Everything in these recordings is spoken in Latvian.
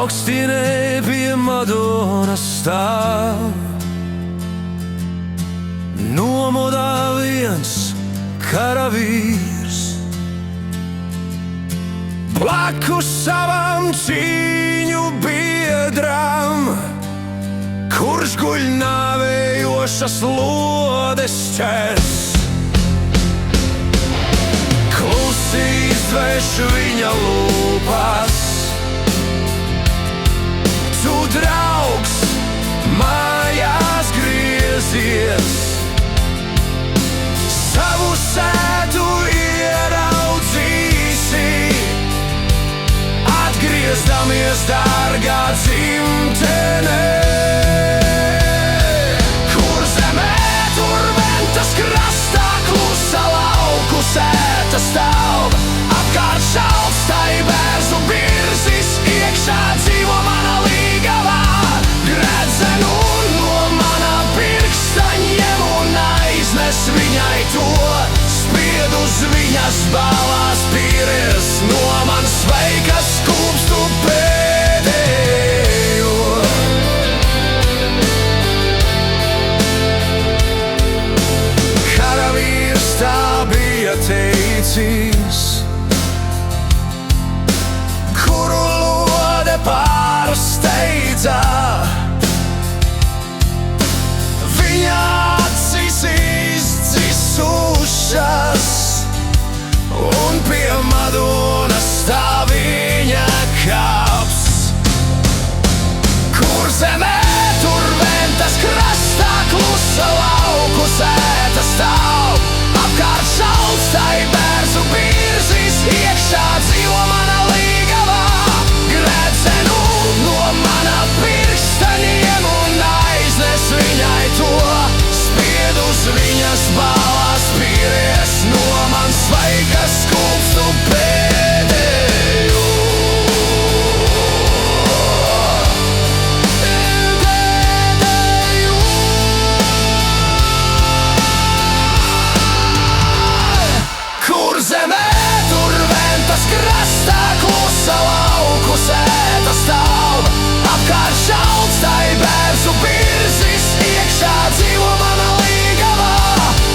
Augstinē pie Madonas stāv, nomodā viens karavīrs, blakus savam cīņu biedram, kurš guļ nāvējošas lodes ķers. Klusi izdveš viņa lūpas, tu draugs mājās griezies, savu sētu ieraudzīsi, atgriezdamies dārgā dzimtenē. Kur zemē, tur ventas krastā, klusa lauku sēta stāv, apkārt šalts tai bērzu birzis, iekšā dzīvo mana līgavā. Gredzenu no mana pirksta ņem un aiznes viņai to, spied uz viņas balās pīries, no man sveikas skūpstu pēdējo. Karavīrs tā bija teicis, kuru lode pārsteidza. Viņa acis izdzisušas, un pie Madonas stāv viņa kaps. Kur zemē, tur ventas krastā, klusa lauku sēta stāv, apkārt šalts tai bērzu birzis, iekšā dzīvo mana līgavā. Gredzenu no mana pirksta ņem un aiznes viņai to, spied uz viņas balās pīries, no man sveikas skūpstu pēdējo. Kur zemē, tur ventas krastā, klusa lauku sēta stāv, apkārt šalts tai bērzu birzis, iekšā dzīvo mana līgavā.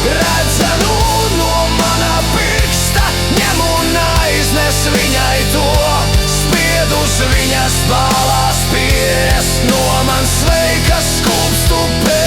Gredzenu no mana pirksta ņem un aiznes viņai to, spied uz viņas balās pīries, no man sveikas skūpstu pēdējo.